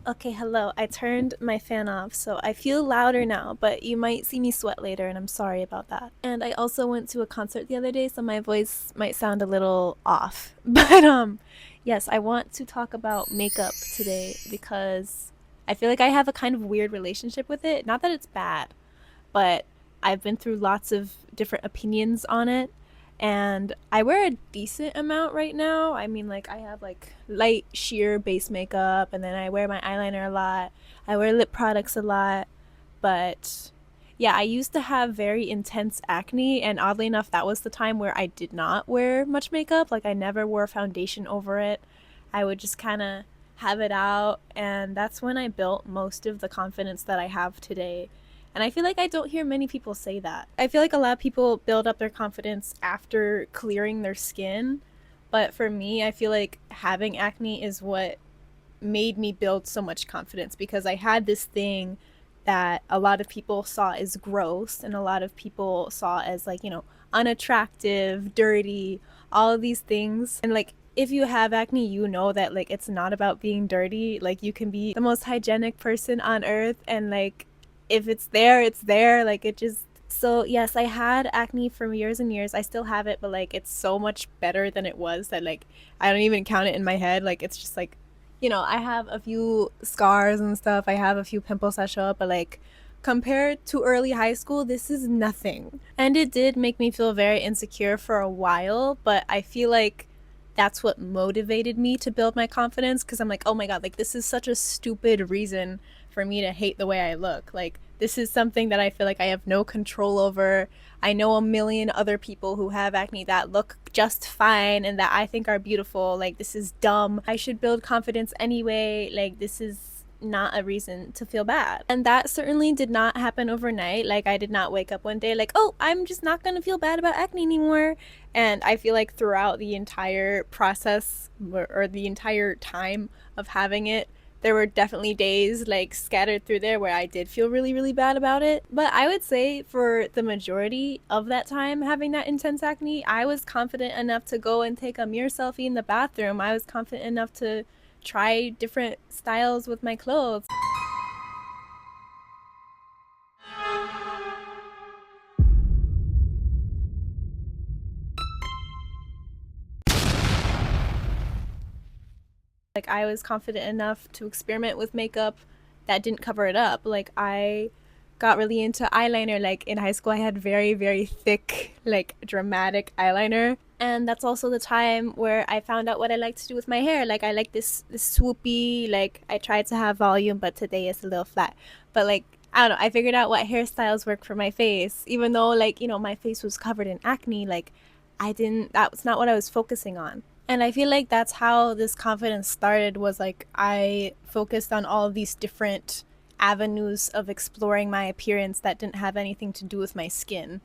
Okay, hello. I turned my fan off, so I feel louder now, but you might see me sweat later, and I'm sorry about that. And I also went to a concert the other day, so my voice might sound a little off. But yes, I want to talk about makeup today because I feel like I have a kind of weird relationship with it. Not that it's bad, but I've been through lots of different opinions on it. And I wear a decent amount right now. I mean, like, I have like light sheer base makeup, and then I wear my eyeliner a lot. I wear lip products a lot. But yeah, I used to have very intense acne, and oddly enough, that was the time where I did not wear much makeup. Like, I never wore foundation over it. I would just kind of have it out, and that's when I built most of the confidence that I have today. And I feel like I don't hear many people say that. I feel like a lot of people build up their confidence after clearing their skin. But for me, I feel like having acne is what made me build so much confidence because I had this thing that a lot of people saw as gross and a lot of people saw as like, unattractive, dirty, all of these things. And like if you have acne, you know that like it's not about being dirty. Like you can be the most hygienic person on earth and like if it's there, it's there. Like it just so yes, I had acne for years and years. I still have it, but like it's so much better than it was that like I don't even count it in my head. Like it's just like I have a few scars and stuff. I have a few pimples that show up, but like compared to early high school, this is nothing. And it did make me feel very insecure for a while, but I feel like that's what motivated me to build my confidence because I'm like, oh my God, like this is such a stupid reason for me to hate the way I look. Like, this is something that I feel like I have no control over. I know a million other people who have acne that look just fine and that I think are beautiful. Like, this is dumb. I should build confidence anyway. Like, this is not a reason to feel bad. And that certainly did not happen overnight. Like, I did not wake up one day like, oh, I'm just not going to feel bad about acne anymore. And I feel like throughout the entire process or the entire time of having it, there were definitely days like scattered through there where I did feel really, really bad about it. But I would say for the majority of that time having that intense acne, I was confident enough to go and take a mirror selfie in the bathroom. I was confident enough to try different styles with my clothes. Like I was confident enough to experiment with makeup that didn't cover it up. Like I got really into eyeliner. Like in high school I had very, very thick, like dramatic eyeliner. And that's also the time where I found out what I like to do with my hair. Like I like this swoopy, like I tried to have volume, but today it's a little flat. But like I don't know, I figured out what hairstyles work for my face. Even though like, my face was covered in acne, like I didn't that was not what I was focusing on. And I feel like that's how this confidence started was like I focused on all of these different avenues of exploring my appearance that didn't have anything to do with my skin.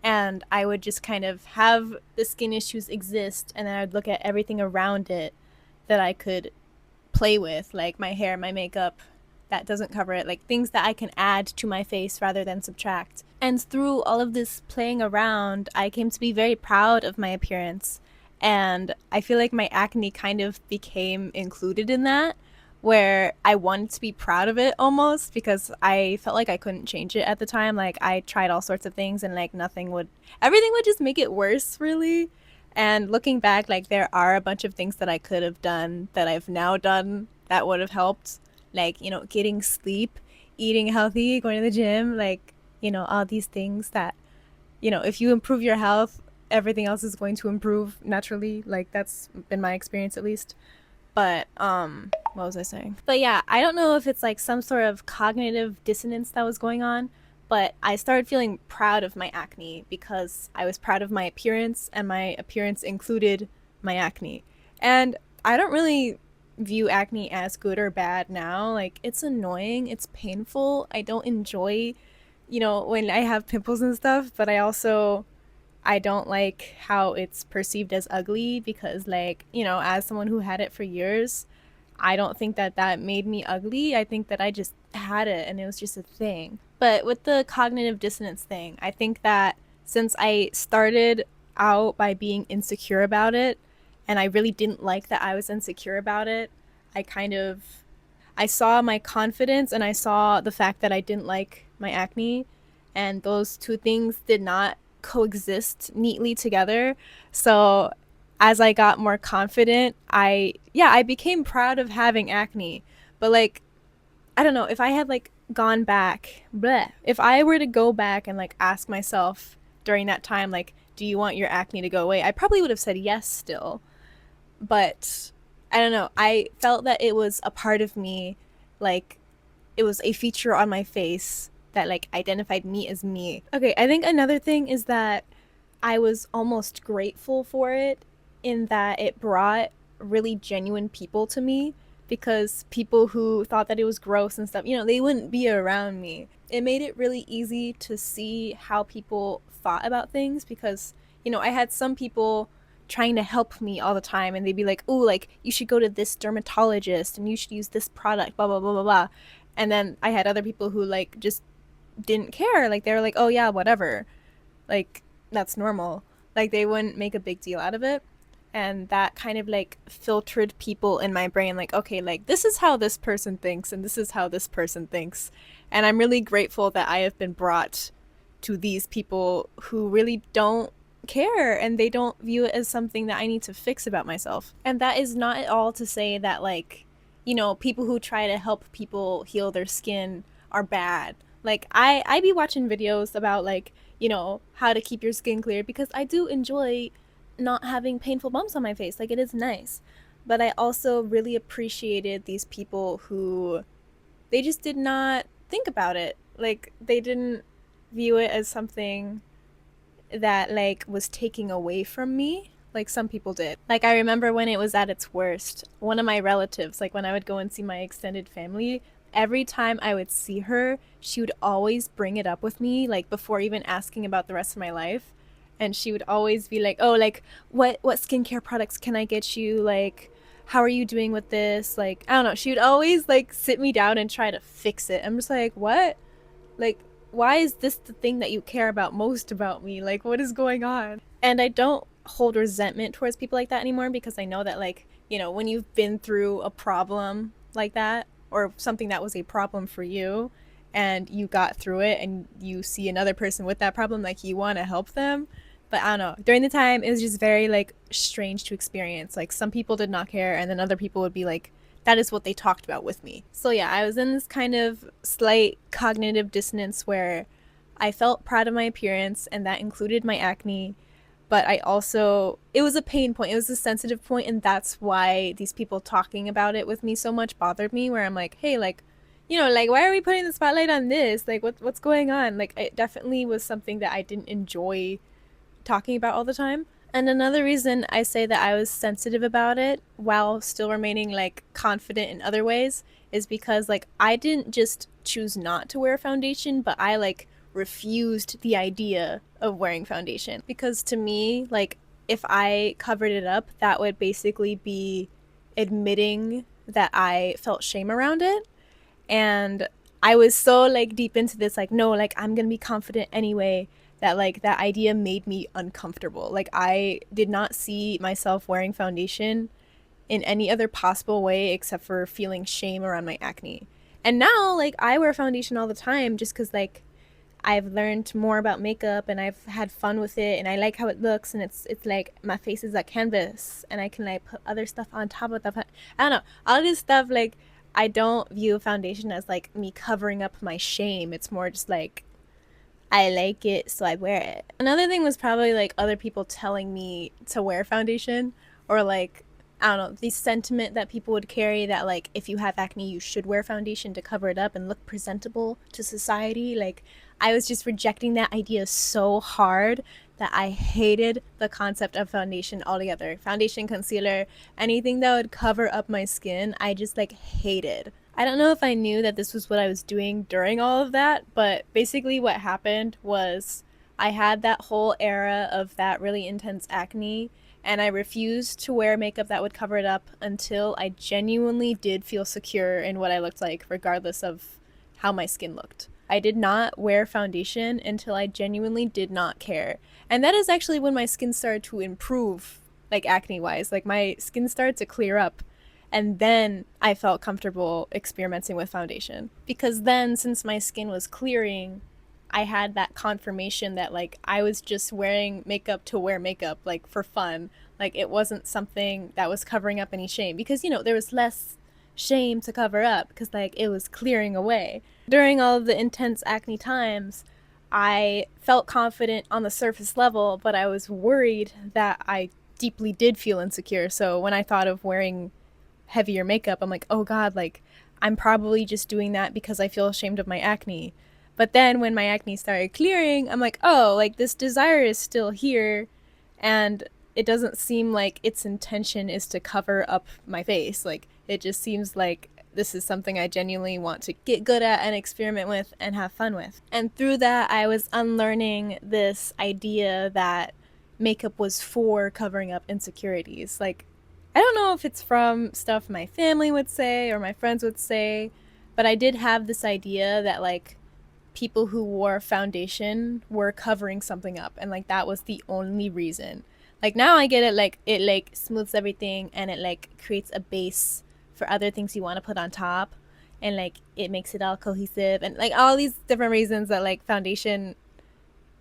And I would just kind of have the skin issues exist and then I'd look at everything around it that I could play with, like my hair, my makeup that doesn't cover it, like things that I can add to my face rather than subtract. And through all of this playing around, I came to be very proud of my appearance. And I feel like my acne kind of became included in that, where I wanted to be proud of it almost because I felt like I couldn't change it at the time. Like I tried all sorts of things and like everything would just make it worse, really. And looking back, like there are a bunch of things that I could have done that I've now done that would have helped. Like, getting sleep, eating healthy, going to the gym, like, all these things that, if you improve your health, everything else is going to improve naturally. Like that's been my experience at least. But what was I saying? But yeah, I don't know if it's like some sort of cognitive dissonance that was going on, but I started feeling proud of my acne because I was proud of my appearance and my appearance included my acne. And I don't really view acne as good or bad now. Like it's annoying, it's painful. I don't enjoy, when I have pimples and stuff, but I don't like how it's perceived as ugly because, like, as someone who had it for years, I don't think that that made me ugly. I think that I just had it and it was just a thing. But with the cognitive dissonance thing, I think that since I started out by being insecure about it and I really didn't like that I was insecure about it, I kind of I saw my confidence and I saw the fact that I didn't like my acne, and those two things did not coexist neatly together. So as I got more confident, I became proud of having acne. But like, I don't know, if I had like gone back, bleh, if I were to go back and like ask myself during that time, like, do you want your acne to go away? I probably would have said yes still. But I don't know. I felt that it was a part of me, like it was a feature on my face that like identified me as me. Okay, I think another thing is that I was almost grateful for it in that it brought really genuine people to me, because people who thought that it was gross and stuff, they wouldn't be around me. It made it really easy to see how people thought about things, because, I had some people trying to help me all the time, and they'd be like, "Oh, like you should go to this dermatologist and you should use this product, blah blah blah blah blah." And then I had other people who like just didn't care. Like they were like, "Oh yeah, whatever." Like that's normal. Like they wouldn't make a big deal out of it. And that kind of like filtered people in my brain, like, okay, like this is how this person thinks and this is how this person thinks. And I'm really grateful that I have been brought to these people who really don't care, and they don't view it as something that I need to fix about myself. And that is not at all to say that, like, people who try to help people heal their skin are bad. Like I be watching videos about like, how to keep your skin clear, because I do enjoy not having painful bumps on my face. Like it is nice. But I also really appreciated these people who they just did not think about it. Like they didn't view it as something that like was taking away from me like some people did. Like I remember when it was at its worst, one of my relatives, like when I would go and see my extended family, every time I would see her, she would always bring it up with me, like before even asking about the rest of my life. And she would always be like, "Oh, like what skincare products can I get you? Like how are you doing with this?" Like, I don't know. She would always like sit me down and try to fix it. I'm just like, "What? Like why is this the thing that you care about most about me? Like what is going on?" And I don't hold resentment towards people like that anymore, because I know that like, when you've been through a problem like that, or something that was a problem for you, and you got through it and you see another person with that problem, like you want to help them. But I don't know. During the time, it was just very like strange to experience. Like some people did not care, and then other people would be like, that is what they talked about with me. So yeah, I was in this kind of slight cognitive dissonance where I felt proud of my appearance, and that included my acne. But I also, it was a pain point. It was a sensitive point, and that's why these people talking about it with me so much bothered me. Where I'm like, hey, like, like why are we putting the spotlight on this? Like, what's going on? Like, it definitely was something that I didn't enjoy talking about all the time. And another reason I say that I was sensitive about it while still remaining like confident in other ways is because like I didn't just choose not to wear foundation, but I like refused the idea of wearing foundation, because to me, like if I covered it up, that would basically be admitting that I felt shame around it. And I was so like deep into this, like, no, like I'm gonna be confident anyway, that like that idea made me uncomfortable. Like I did not see myself wearing foundation in any other possible way except for feeling shame around my acne. And now like I wear foundation all the time just because like I've learned more about makeup and I've had fun with it and I like how it looks, and it's like my face is a canvas and I can like put other stuff on top of that. I don't know. All this stuff, like I don't view foundation as like me covering up my shame. It's more just like I like it, so I wear it. Another thing was probably like other people telling me to wear foundation, or like, I don't know, the sentiment that people would carry that like if you have acne, you should wear foundation to cover it up and look presentable to society. Like, I was just rejecting that idea so hard that I hated the concept of foundation altogether. Foundation, concealer, anything that would cover up my skin, I just like hated. I don't know if I knew that this was what I was doing during all of that, but basically what happened was I had that whole era of that really intense acne, and I refused to wear makeup that would cover it up until I genuinely did feel secure in what I looked like, regardless of how my skin looked. I did not wear foundation until I genuinely did not care. And that is actually when my skin started to improve, like acne wise. Like my skin started to clear up. And then I felt comfortable experimenting with foundation. Because then, since my skin was clearing, I had that confirmation that like I was just wearing makeup to wear makeup, like for fun. Like it wasn't something that was covering up any shame because there was less shame to cover up because like it was clearing away. During all of the intense acne times, I felt confident on the surface level, but I was worried that I deeply did feel insecure. So when I thought of wearing heavier makeup, I'm like, oh God, like I'm probably just doing that because I feel ashamed of my acne. But then when my acne started clearing, I'm like, oh, like this desire is still here. And it doesn't seem like its intention is to cover up my face. Like it just seems like this is something I genuinely want to get good at and experiment with and have fun with. And through that, I was unlearning this idea that makeup was for covering up insecurities. Like, I don't know if it's from stuff my family would say or my friends would say, but I did have this idea that, like, people who wore foundation were covering something up and like that was the only reason. Like now I get it, like it like smooths everything and it like creates a base for other things you want to put on top and like it makes it all cohesive and like all these different reasons that like foundation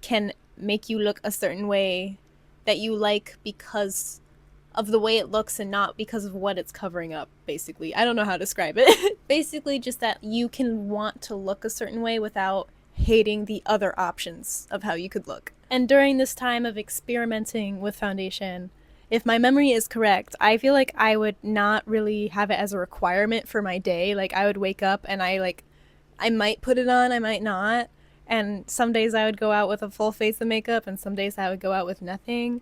can make you look a certain way that you like because of the way it looks and not because of what it's covering up, basically. I don't know how to describe it. Basically, just that you can want to look a certain way without hating the other options of how you could look. And during this time of experimenting with foundation, if my memory is correct, I feel like I would not really have it as a requirement for my day. Like I would wake up and I might put it on, I might not. And some days I would go out with a full face of makeup and some days I would go out with nothing.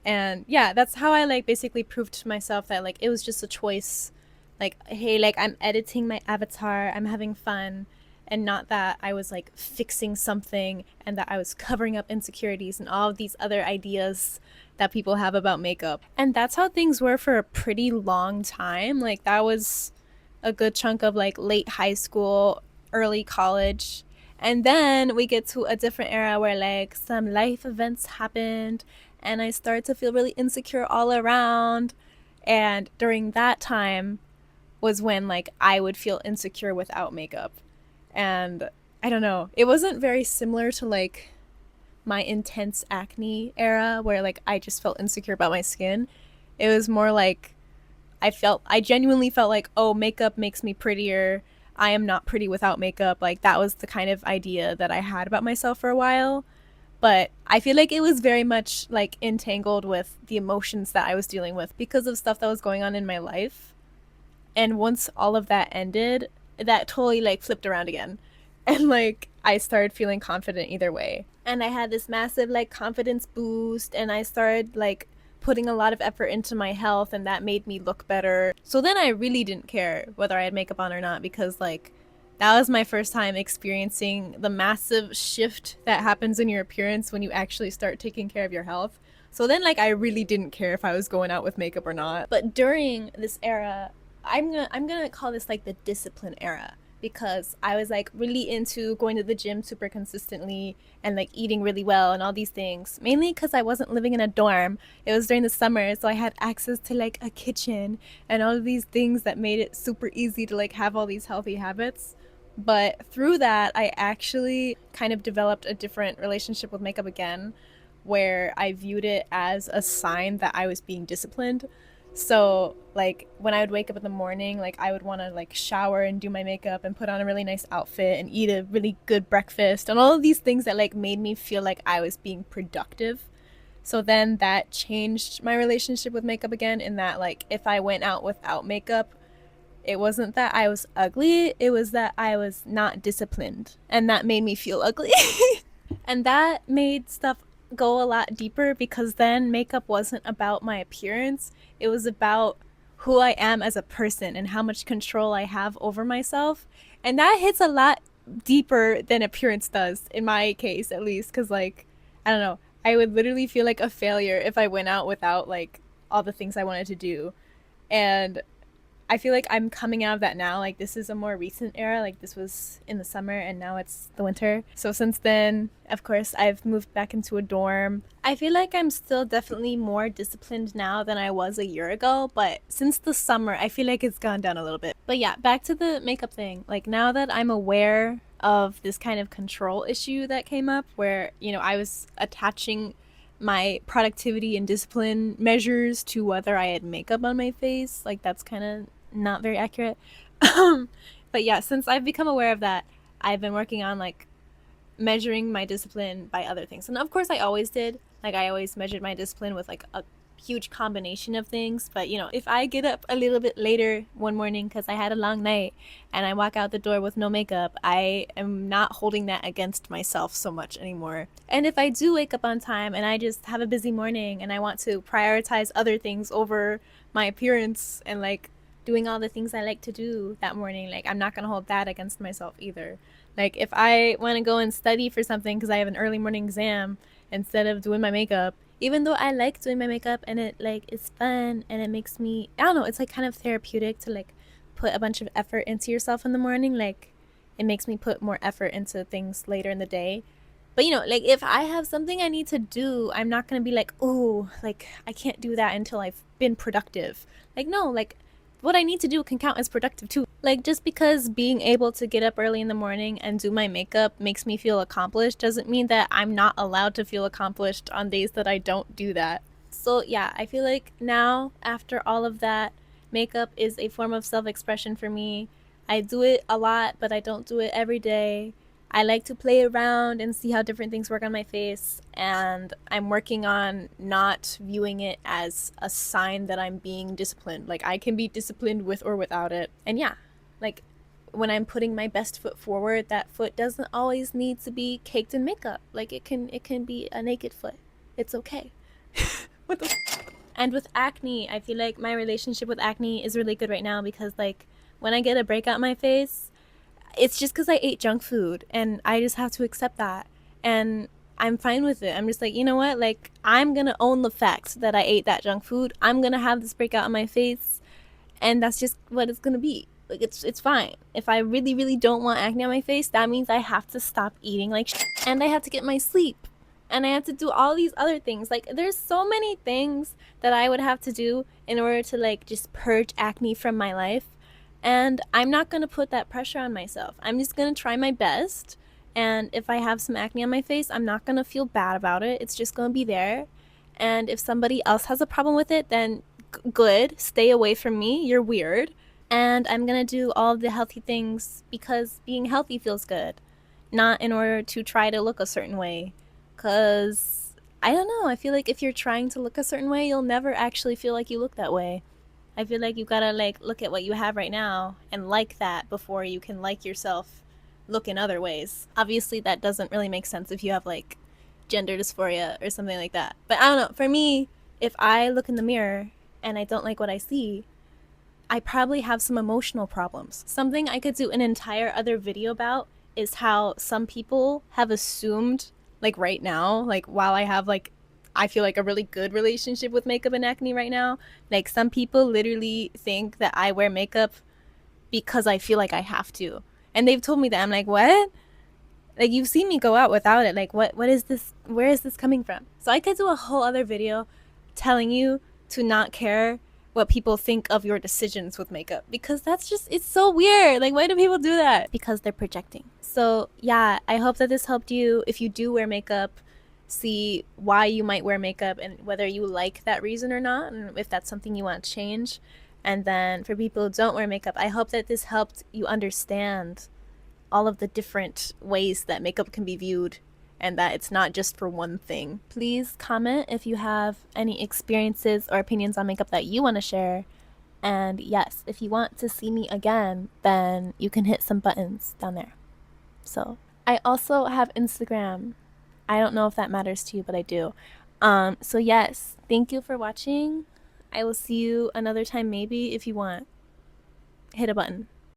And yeah, that's how I like basically proved to myself that like it was just a choice. Like, hey, like I'm editing my avatar, I'm having fun, and not that I was like fixing something and that I was covering up insecurities and all of these other ideas that people have about makeup. And that's how things were for a pretty long time. Like that was a good chunk of like late high school, early college. And then we get to a different era where like some life events happened and I started to feel really insecure all around. And during that time was when like I would feel insecure without makeup. And I don't know, it wasn't very similar to like my intense acne era where like I just felt insecure about my skin. It was more like I genuinely felt like, oh, makeup makes me prettier. I am not pretty without makeup. Like that was the kind of idea that I had about myself for a while. But I feel like it was very much like entangled with the emotions that I was dealing with because of stuff that was going on in my life. And once all of that ended, that totally like flipped around again. And like I started feeling confident either way. And I had this massive like confidence boost and I started like putting a lot of effort into my health and that made me look better. So then I really didn't care whether I had makeup on or not because like that was my first time experiencing the massive shift that happens in your appearance when you actually start taking care of your health. So then like I really didn't care if I was going out with makeup or not. But during this era, I'm gonna call this like the discipline era because I was like really into going to the gym super consistently and like eating really well and all these things. Mainly because I wasn't living in a dorm. It was during the summer, so I had access to like a kitchen and all of these things that made it super easy to like have all these healthy habits. But through that, I actually kind of developed a different relationship with makeup again, where I viewed it as a sign that I was being disciplined. So, like, when I would wake up in the morning, like, I would want to, like, shower and do my makeup and put on a really nice outfit and eat a really good breakfast and all of these things that, like, made me feel like I was being productive. So then that changed my relationship with makeup again, in that, like, if I went out without makeup, it wasn't that I was ugly, it was that I was not disciplined. And that made me feel ugly. And that made stuff go a lot deeper because then makeup wasn't about my appearance, it was about who I am as a person and how much control I have over myself. And that hits a lot deeper than appearance does, in my case at least, because, like, I don't know, I would literally feel like a failure if I went out without, like, all the things I wanted to do. And I feel like I'm coming out of that now. Like this is a more recent era. Like this was in the summer and now it's the winter. So since then, of course, I've moved back into a dorm. I feel like I'm still definitely more disciplined now than I was a year ago, but since the summer, I feel like it's gone down a little bit. But yeah, back to the makeup thing. Like now that I'm aware of this kind of control issue that came up where, I was attaching my productivity and discipline measures to whether I had makeup on my face. Like that's kind of not very accurate. But yeah, since I've become aware of that, I've been working on like measuring my discipline by other things. And of course, I always did. Like, I always measured my discipline with like a huge combination of things. But if I get up a little bit later one morning because I had a long night and I walk out the door with no makeup, I am not holding that against myself so much anymore. And if I do wake up on time and I just have a busy morning and I want to prioritize other things over my appearance and like doing all the things I like to do that morning, like I'm not going to hold that against myself either. Like if I want to go and study for something because I have an early morning exam instead of doing my makeup, even though I like doing my makeup and it like is fun and it makes me, I don't know, it's like kind of therapeutic to like put a bunch of effort into yourself in the morning. Like it makes me put more effort into things later in the day. But like if I have something I need to do, I'm not going to be like, oh, like I can't do that until I've been productive. Like no, like what I need to do can count as productive too. Like just because being able to get up early in the morning and do my makeup makes me feel accomplished doesn't mean that I'm not allowed to feel accomplished on days that I don't do that. So yeah, I feel like now after all of that, makeup is a form of self-expression for me. I do it a lot, but I don't do it every day. I like to play around and see how different things work on my face, and I'm working on not viewing it as a sign that I'm being disciplined. Like I can be disciplined with or without it. And yeah, like when I'm putting my best foot forward, that foot doesn't always need to be caked in makeup. Like it can be a naked foot. It's okay. What the And with acne, I feel like my relationship with acne is really good right now because like when I get a breakout in my face, it's just because I ate junk food and I just have to accept that. And I'm fine with it. I'm just like, you know what? Like, I'm going to own the fact that I ate that junk food. I'm going to have this breakout on my face. And that's just what it's going to be. Like, it's fine. If I really, really don't want acne on my face, that means I have to stop eating like shit. And I have to get my sleep. And I have to do all these other things. Like, there's so many things that I would have to do in order to, like, just purge acne from my life. And I'm not going to put that pressure on myself. I'm just going to try my best. And if I have some acne on my face, I'm not going to feel bad about it. It's just going to be there. And if somebody else has a problem with it, then good. Stay away from me. You're weird. And I'm going to do all of the healthy things because being healthy feels good, not in order to try to look a certain way. Because I don't know. I feel like if you're trying to look a certain way, you'll never actually feel like you look that way. I feel like you gotta like look at what you have right now and like that before you can like yourself look in other ways. Obviously that doesn't really make sense if you have like gender dysphoria or something like that. But I don't know, for me, if I look in the mirror and I don't like what I see, I probably have some emotional problems. Something I could do an entire other video about is how some people have assumed, like right now, like while I have like I feel like a really good relationship with makeup and acne right now. Like some people literally think that I wear makeup because I feel like I have to. And they've told me that. I'm like, what? Like you've seen me go out without it. Like what is this? Where is this coming from? So I could do a whole other video telling you to not care what people think of your decisions with makeup because that's just it's so weird. Like why do people do that? Because they're projecting. So yeah, I hope that this helped you if you do wear makeup see why you might wear makeup and whether you like that reason or not and if that's something you want to change. And then for people who don't wear makeup, I hope that this helped you understand all of the different ways that makeup can be viewed and that it's not just for one thing. Please comment if you have any experiences or opinions on makeup that you want to share. And yes, if you want to see me again, then you can hit some buttons down there. So I also have Instagram. I don't know if that matters to you, but I do. So yes, thank you for watching. I will see you another time maybe if you want. Hit a button.